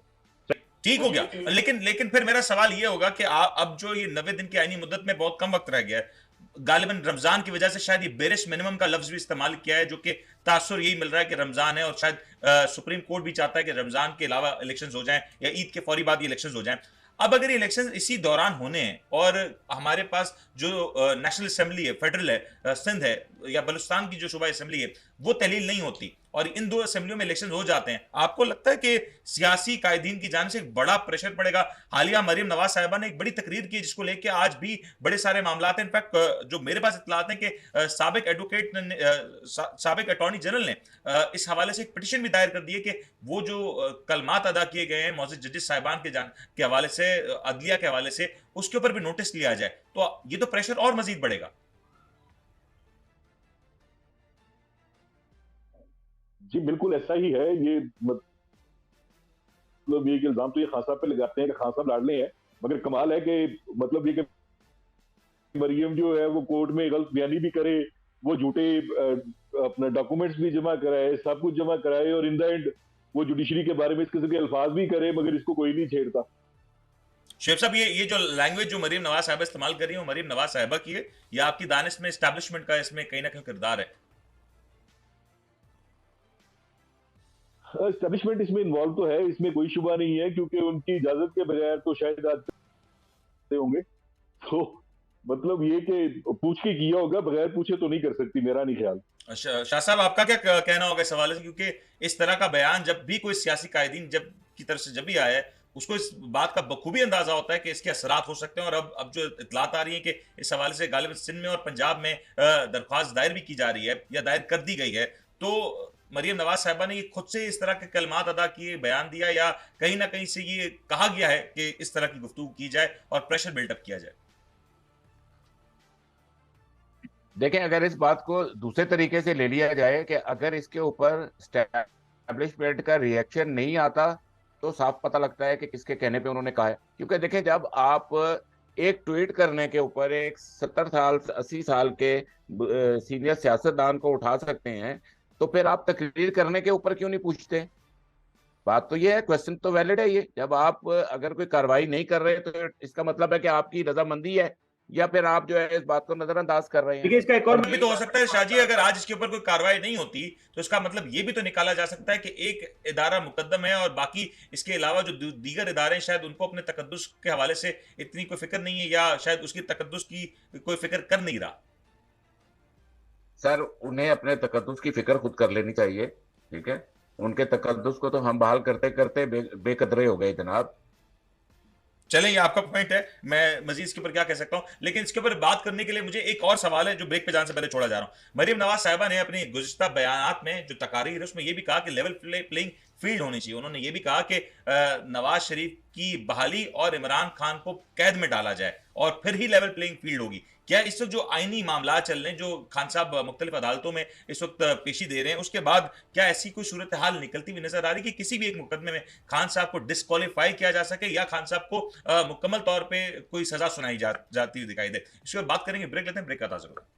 ठीक हो गया, लेकिन फिर मेरा सवाल ये होगा कि अब जो ये 90 दिन की आईनी मुद्दत में बहुत कम वक्त रह गया है, गालिबन रमजान की वजह से शायद ये बेरिश मिनिमम का लफ्ज भी इस्तेमाल किया है, जो कि तासुर यही मिल रहा है कि रमजान है, और शायद सुप्रीम कोर्ट भी चाहता है कि रमजान के अलावा इलेक्शंस हो जाएं या ईद के फौरी बाद ये इलेक्शंस हो जाएं। अब अगर ये इलेक्शन इसी दौरान होने हैं और हमारे पास जो नेशनल असेंबली है, फेडरल है, सिंध है या बलूचिस्तान की जो सूबाई असेंबली है, वो तहलील नहीं होती और इन दो असेंबलियों में इलेक्शन हो जाते हैं, आपको लगता है कि सियासी कायदीन की जानिब से एक बड़ा प्रेशर पड़ेगा? हालिया मरीम नवाज साहिबा ने एक बड़ी तकरीर की जिसको लेकर आज भी बड़े सारे मामला हैं। इनफैक्ट जो मेरे पास इत्तलात हैं कि साबिक एडवोकेट साबिक अटॉर्नी जनरल ने इस हवाले से एक पिटिशन भी दायर कर दी है कि वो जो कलमात अदा किए गए हैं मौजूद जजेस साहिबान के हवाले से, अदलिया के हवाले से, उसके ऊपर भी नोटिस लिया जाए, तो ये तो प्रेशर और मजीद बढ़ेगा। जी बिल्कुल ऐसा ही है। ये मतलब ये इल्जाम तो ये खान साहब पे लगाते हैं कि खान साहब लाडले हैं, मगर कमाल है कि मतलब ये कि मरियम जो है वो कोर्ट में गलत बयानी भी करे, वो झूठे अपना डॉक्यूमेंट्स भी जमा कराए, सब कुछ जमा कराए, और इन द एंड वो जुडिशरी के बारे में इस किस्म के अल्फाज भी करे, मगर इसको कोई नहीं छेड़ता। शेख साहब, ये जो लैंग्वेज जो मरीम नवाज साहिबा इस्तेमाल कर रही है वो मरीम नवाज साहिबा की है या आपकी दानिश में एस्टैब्लिशमेंट का इसमें कहीं ना कहीं किरदार है? एस्टैब्लिशमेंट इसमें इन्वॉल्व तो है, इसमें कोई शुबा नहीं है, क्योंकि उनकी इजाजत के बगैर तो शायद आज करते होंगे। तो मतलब ये कि पूछ के किया होगा, बगैर पूछे तो नहीं कर सकती, मेरा नहीं ख्याल। अच्छा शाह साहब, आपका क्या कहना होगा इस हवाले से, क्योंकि इस तरह का बयान जब भी कोई सियासी कायदीन जब की तरफ से जब भी आया है उसको इस बात का बखूबी अंदाजा होता है कि इसके असरात हो सकते हैं, और अब जो इतलात आ रही है कि इस हवाले से गालिबन सिंध में और पंजाब में दरख्वास्त दायर भी की जा रही है या दायर कर दी गई है, तो मरियम नवाज साहिबा ने ये खुद से इस तरह के कलमात अदा किए, बयान दिया, या कहीं ना कहीं से ये कहा गया है कि इस तरह की गुफ्तगू की जाए और प्रेशर बिल्डअप किया जाए? देखें, अगर इस बात को दूसरे तरीके से ले लिया जाए कि अगर इसके ऊपर स्टैब्लिशमेंट का रिएक्शन नहीं आता तो साफ पता लगता है कि किसके कहने पे उन्होंने कहा है। क्योंकि देखें, जब आप एक ट्वीट करने के ऊपर एक 70 साल 80 साल के सीनियर सियासतदान को उठा सकते हैं, तो फिर आप तकरीर करने के ऊपर क्यों नहीं पूछते? बात तो ये है, क्वेश्चन तो वैलिड है ये। जब आप अगर कोई कार्रवाई नहीं कर रहे तो इसका मतलब है कि आपकी रजामंदी है, या फिर आप जो है इस बात को नजरअंदाज कर रहे हैं। देखिए, इसका एक और भी तो हो सकता है शाहजी, अगर आज इसके ऊपर कोई कार्रवाई नहीं होती तो इसका मतलब ये भी तो निकाला जा सकता है कि एक इदारा मुकद्दम है और बाकी इसके अलावा जो दीगर इदारे शायद उनको अपने तकद्दुस के हवाले से इतनी कोई फिक्र नहीं है, या शायद उसकी तकद्दुस की कोई फिक्र कर नहीं रहा। सर, उन्हें अपने तकद्दुस की फिक्र खुद कर लेनी चाहिए, ठीक है? उनके तकद्दुस को तो हम बहाल करते करते बेकदरे हो गए जनाब। चलें, ये आपका पॉइंट है, मैं मजीद इसके ऊपर क्या कह सकता हूं, लेकिन इसके ऊपर बात करने के लिए मुझे एक और सवाल है जो ब्रेक पे जाने से पहले छोड़ा जा रहा हूं। मरियम नवाज साहिबा ने अपनी गुज़िश्ता बयानात में जो तकारीर है उसमें यह भी कहा कि लेवल प्लेइंग फील्ड होनी चाहिए। उन्होंने ये भी कहा कि नवाज शरीफ की बहाली और इमरान खान को कैद में डाला जाए और फिर ही लेवल प्लेइंग फील्ड होगी। क्या इस वक्त जो आईनी मामला चल रहे हैं, जो खान साहब मुख्तलिफ अदालतों में इस वक्त पेशी दे रहे हैं, उसके बाद क्या ऐसी कोई सूरत हाल निकलती हुई नजर आ रही कि किसी भी एक मुकदमे में खान साहब को डिस्क्वालीफाई किया जा सके या खान साहब को मुकम्मल तौर पर कोई सजा सुनाई जाती हुई दिखाई दे? इसके बाद बात करेंगे, ब्रेक लेते हैं, ब्रेक का ताज़ा करो।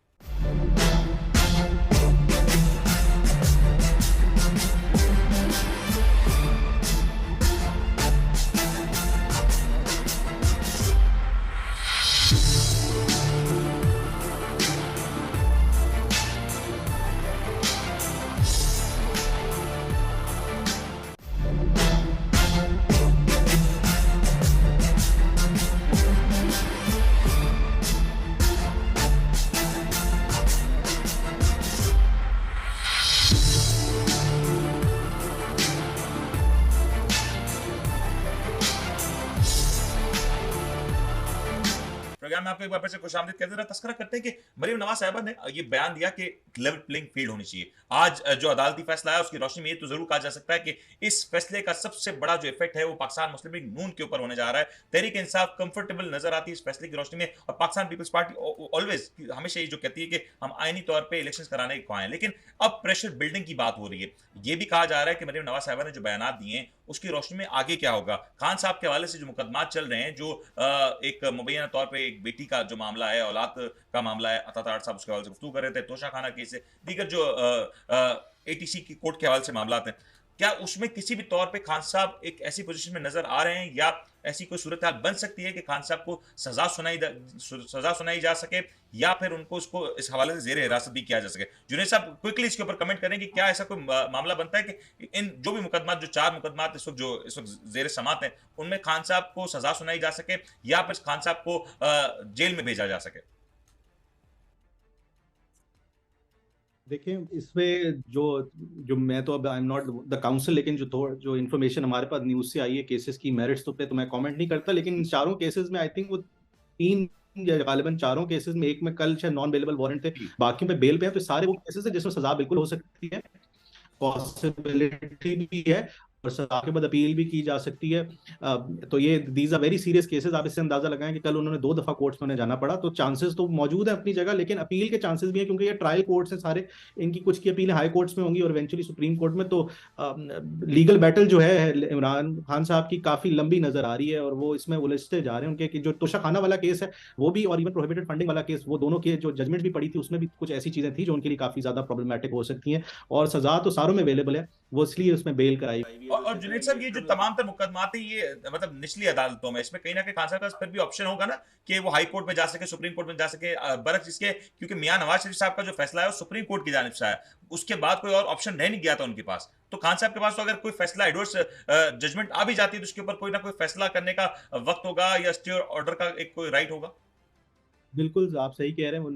प्रोग्राम में आपको एक बार फिर से खुशामदीद कहते हैं। तस्करा करते हैं कि मरियम नवाज साहिबा ने ये बयान दिया कि लेवल प्लेइंग फील्ड होनी चाहिए। आज जो अदालती फैसला है उसकी रोशनी में ये तो जरूर कहा जा सकता है कि इस फैसले का सबसे बड़ा जो इफेक्ट है वो पाकिस्तान मुस्लिम लीग नून के ऊपर होने जा रहा है। तहरीक इंसाफ कंफर्टेबल नजर आती है इस फैसले की रोशनी में, और पाकिस्तान पीपल्स पार्टी ऑलवेज हमेशा ये जो कहती है कि हम आईनी तौर पर इलेक्शन कराने को आए, लेकिन अब प्रेशर बिल्डिंग की बात हो रही है। ये भी कहा जा रहा है कि मरियम नवाज साहिबा ने जो बयान दिए हैं उसकी रोशनी में आगे क्या होगा। खान साहब के हवाले से जो मुकदमात चल रहे हैं, जो एक मुबैना तौर पे एक बेटी का जो मामला है, औलाद का मामला है, अता साहब उसके हवाले से गुफ्तगू कर रहे थे, तोशा खाना केस है, दीगर जो ATC की कोर्ट के हवाले से मामला हैं, क्या उसमें किसी भी तौर पे खान साहब एक ऐसी पोजीशन में नजर आ रहे हैं या ऐसी कोई सूरत हाल बन सकती है कि खान साहब को सजा सुनाई जा सके या फिर उनको उसको इस हवाले से जेर हिरासत भी किया जा सके? जुनैद साहब क्विकली इसके ऊपर कमेंट करें कि क्या ऐसा कोई मामला बनता है कि इन जो भी मुकदमात, जो 4 मुकदमात इस वक्त जेर समात हैं, उनमें खान साहब को सजा सुनाई जा सके या फिर खान साहब को जेल में भेजा जा सके? देखिए, इसमें जो जो मैं तो अब I am not the council, लेकिन जो इन्फॉर्मेशन हमारे पास न्यूज से आई है केसेस की मेरिट्स पे तो मैं कमेंट नहीं करता, लेकिन इन चारों केसेस में आई थिंक वो 3 या गालिबन चारों केसेस में, एक में कल शायद नॉन बेलेबल वारंट थे, बाकी में बेल पे है, तो सारे वो केसेस है जिसमें सजा बिल्कुल हो सकती है, पॉसिबिलिटी भी है और सजा के बाद अपील भी की जा सकती है। तो ये these are very serious cases. आप इससे अंदाजा लगाएं कि कल उन्होंने 2 दफा कोर्ट्स में जाना पड़ा, तो चांसेस तो मौजूद है अपनी जगह, लेकिन अपील के चांसेस भी है क्योंकि ये ट्रायल कोर्ट्स हैं सारे, इनकी कुछ की अपीलें हाई कोर्ट्स में होंगी और इवेंचुअली सुप्रीम कोर्ट में। तो लीगल बैटल जो है इमरान खान साहब की काफी लंबी नजर आ रही है और वो इसमें उलझते जा रहे हैं। उनके जो तोशा खाना वाला केस है वो भी, और इवन प्रोहिबिटेड फंडिंग वाला केस, वो दोनों के जो जजमेंट भी पड़ी थी उसमें भी कुछ ऐसी चीजें थी जो उनके लिए काफी ज्यादा प्रॉब्लमेटिक हो सकती हैं, और सजा तो सारों में अवेलेबल है, वो इसलिए उसमें बेल कराई। और जुनैद साहब, ये जो तमाम तर मुकदमात है, ये मतलब निचली अदालतों में, इसमें कहीं ना कहीं खान साहब का फिर भी ऑप्शन होगा ना कि वो हाई कोर्ट में जा सके, सुप्रीम कोर्ट में जा सके, बरक्स इसके, क्योंकि मियां नवाज शरीफ साहब का जो फैसला है वो सुप्रीम कोर्ट की जानिब से आया, उसके बाद कोई और ऑप्शन रह नहीं गया था उनके पास। तो खान साहब के पास तो अगर कोई फैसला एडवर्स जजमेंट आ भी जाती है तो उसके ऊपर कोई ना कोई फैसला करने का वक्त होगा या स्टे ऑर्डर का एक कोई राइट होगा। बिल्कुल आप सही कह रहे हैं। वो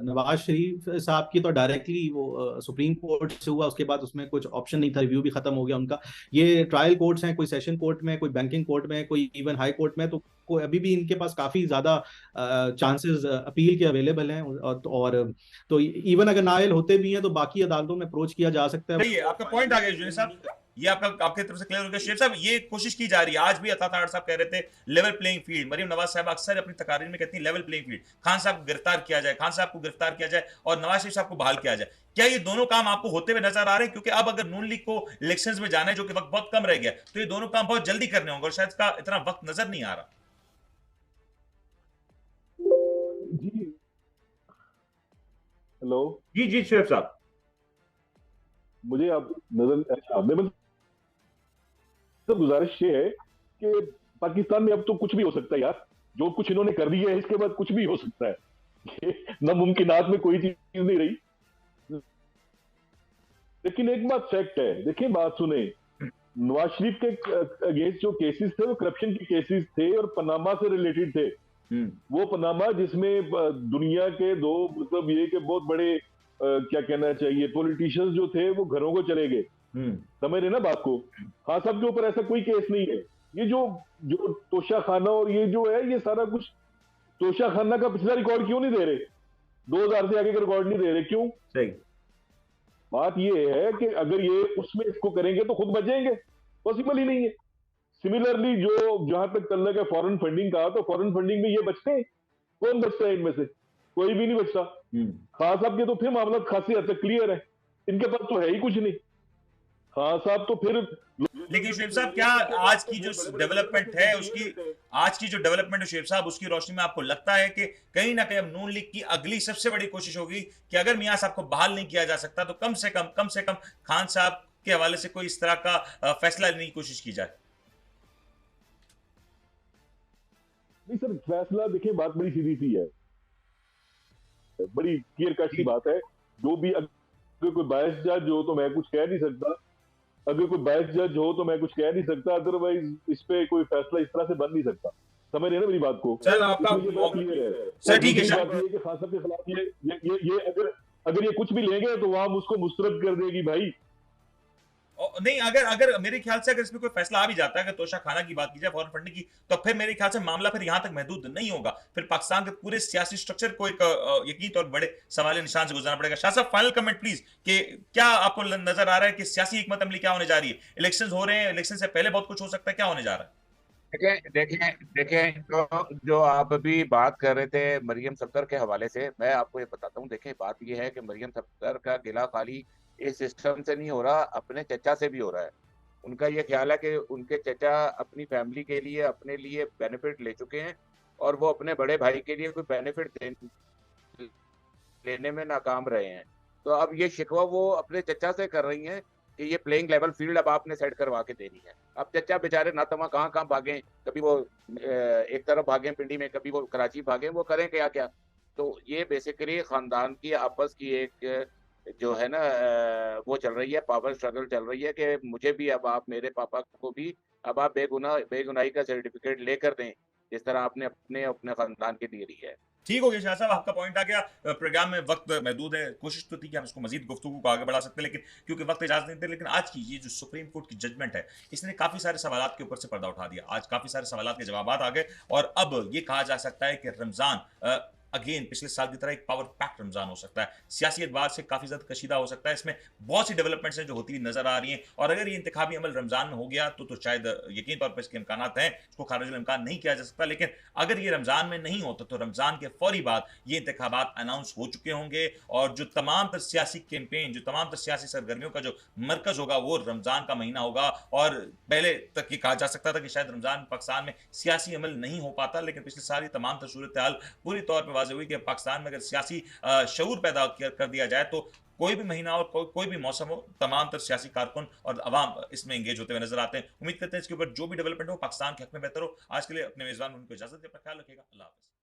नवाज शरीफ साहब की तो डायरेक्टली वो सुप्रीम कोर्ट से हुआ, उसके बाद उसमें कुछ ऑप्शन नहीं था, रिव्यू भी खत्म हो गया उनका। ये ट्रायल कोर्ट्स हैं, कोई सेशन कोर्ट में, कोई बैंकिंग कोर्ट में, कोई इवन हाई कोर्ट में, तो कोई अभी भी इनके पास काफी ज्यादा चांसेस अपील के अवेलेबल हैं। और तो इवन अगर नायल होते भी हैं तो बाकी अदालतों में अप्रोच किया जा सकता है। सही है, आपका पॉइंट आ गया जुनैद साहब, ये आपका आपके तरफ से क्लियर हो गया। शेर साहब, ये कोशिश की जा रही है, आज भी अता ताड़ साहब कह रहे थे level playing field, Maryam Nawaz साहब अक्सर अपनी तकारीर में कहती है लेवल प्लेइंग फील्ड, खान साहब को गिरफ्तार किया जाए, खान साहब को गिरफ्तार किया जाए और नवाज शरीफ साहब को बहाल किया जाए। क्या ये दोनों काम आपको होते हुए नजर आ रहे हैं? क्योंकि अब अगर नून लीग को इलेक्शंस में जाना है, जो कि वक्त बहुत कम रह गया, तो ये दोनों काम बहुत जल्दी करने होंगे और शायद इसका इतना वक्त नजर नहीं आ रहा। जी हेलो जी जी शेख साहब, मुझे अब नजर तो गुजारिश ये है कि पाकिस्तान में अब तो कुछ भी हो सकता है यार, जो कुछ इन्होंने कर दिया है इसके बाद कुछ भी हो सकता है। नामुमकिनात में कोई चीज नहीं रही। लेकिन एक बात फैक्ट है, देखिए बात सुने, नवाज शरीफ के अगेंस्ट जो केसेस थे वो करप्शन के केसेस थे और पनामा से रिलेटेड थे। वो पनामा जिसमें दुनिया के दो मतलब ये कि बहुत बड़े क्या कहना चाहिए पॉलिटिशियंस जो थे वो घरों को चले गए। समझ रहे ना बात को। हाँ साहब के ऊपर ऐसा कोई केस नहीं है। ये जो जो तोशा खाना और ये जो है ये सारा कुछ, तोशा खाना का पिछला रिकॉर्ड क्यों नहीं दे रहे, 2000 से आगे का रिकॉर्ड नहीं दे रहे, क्यों? सही बात ये है कि अगर ये उसमें इसको करेंगे तो खुद बचेंगे, पॉसिबल ही नहीं है। सिमिलरली जो जहां तक तल्लक है फॉरेन फंडिंग का, तो फॉरेन फंडिंग में ये बचते हैं, कौन बचता है इनमें से? कोई भी नहीं बचता। खान साहब के तो फिर मामला खासी हद तक क्लियर है, इनके पास तो है ही कुछ नहीं। खान साहब तो फिर, लेकिन शेख साहब, क्या आज की जो डेवलपमेंट है उसकी, आज की जो डेवलपमेंट है शेख साहब, उसकी रोशनी में आपको लगता है कि कहीं ना कहीं अब नून लीग की अगली सबसे बड़ी कोशिश होगी कि अगर मियां साहब को बहाल नहीं किया जा सकता तो कम से कम खान साहब के हवाले से कोई इस तरह का फैसला लेने की कोशिश की जाए? नहीं सर, फैसला देखिए बात बड़ी सीधी सी है, बड़ी क्लियर कट की बात है। जो भी अगर कोई बायस जज हो तो मैं कुछ कह नहीं सकता, अगर कोई बायस जज हो तो मैं कुछ कह नहीं सकता, अदरवाइज इस पे कोई फैसला इस तरह से बन नहीं सकता। समझ रहे ना मेरी बात को? सर आपका क्लियर है सर, ठीक है बात ये कि खान साहब के खिलाफ ये अगर ये कुछ भी लेंगे तो वहां उसको मुस्तरद कर देगी भाई। नहीं, अगर मेरे ख्याल से अगर इसमें कोई फैसला आ भी जाता है, अगर तोशा खाना की बात की जाए, फॉरेन फंडिंग की, तो फिर मेरे ख्याल से मामला फिर यहां तक महदूद नहीं होगा, फिर पाकिस्तान के पूरे सियासी स्ट्रक्चर को एक यकीन तौर बड़े सवाल निशान से गुजरना पड़ेगा। शाह साहब, फाइनल कमेंट प्लीज, कि क्या आपको नजर आ रहा है कि सियासी हिकमत अमली क्या होने जा रही है? इलेक्शन हो रहे हैं, इलेक्शन से पहले बहुत कुछ हो सकता है, क्या होने जा रहा है? देखें तो जो आप अभी बात कर रहे थे मरियम सफदर के हवाले से, मैं आपको ये बताता हूँ। देखें बात ये है कि मरियम सफदर का गिला खाली इस सिस्टम से नहीं हो रहा, अपने चचा से भी हो रहा है। उनका ये ख्याल है कि उनके चचा अपनी फैमिली के लिए, अपने लिए बेनिफिट ले चुके हैं और वो अपने बड़े भाई के लिए कोई बेनिफिट लेने में नाकाम रहे हैं। तो अब ये शिकवा वो अपने चचा से कर रही हैं कि ये प्लेइंग लेवल फील्ड अब आपने सेट करवा के देनी है। अब चचा बेचारे नातमा कहाँ कहाँ भागे, कभी वो एक तरफ भागे पिंडी में, कभी वो कराची भागे, वो करें क्या क्या। तो ये बेसिकली खानदान की आपस की एक जो है ना वो चल रही है, पावर स्ट्रगल चल रही है कि मुझे भी अब आप, मेरे पापा को भी अब आप बेगुनाही का सर्टिफिकेट लेकर दें, जिस तरह आपने अपने खानदान के लिए दी है। ठीक हो गया शाह साहब, आपका पॉइंट आ गया। प्रोग्राम में वक्त महदूद है, कोशिश तो थी कि हम इसको मजीद गुफ्तगू को आगे बढ़ा सकते, लेकिन क्योंकि वक्त इजाजत नहीं थे। लेकिन आज की ये जो सुप्रीम कोर्ट की जजमेंट है, इसने काफी सारे सवालात के ऊपर से पर्दा उठा दिया। आज काफी सारे सवालात के जवाब आ गए और अब ये कहा जा सकता है कि रमजान अगेन पिछले साल की तरह एक पावर पैक्ड रमजान हो सकता है, सियासी एतबार से काफी ज्यादा कशीदा हो सकता है। इसमें बहुत सी डेवलपमेंट्स हैं जो होती हुई नजर आ रही हैं और अगर ये इंतखाबी अमल रमजान में हो गया तो शायद यकीन तौर पर इसके इम्कानात हैं, इसको खारिज इम्कान नहीं किया जा सकता। लेकिन अगर ये रमजान में नहीं होता तो रमजान के फौरी बाद ये इंतखाबात अनाउंस हो चुके होंगे और जो तमाम तर सियासी कैंपेन, जो तमाम तर सियासी सरगर्मियों का जो मरकज होगा वो रमजान का महीना होगा। और पहले तक ये कहा जा सकता था कि शायद रमजान पाकिस्तान में सियासी अमल नहीं हो पाता, लेकिन पिछले साल तमाम तर सूरत हाल पूरी तौर पर वाज़ेह हुई कि पाकिस्तान में अगर सियासी शऊर पैदा कर दिया जाए तो कोई भी महीना और कोई भी मौसम हो, तमाम तर सियासी कारकुन और अवाम इसमें एंगेज होते हुए नजर आते हैं। उम्मीद करते हैं इसके ऊपर जो भी डेवलपमेंट हो पाकिस्तान के हक में बेहतर हो। आज के लिए अपने मेजबान उनको इजाजत दें, अपना ख्याल रखिएगा। अल्लाह हाफ़िज़।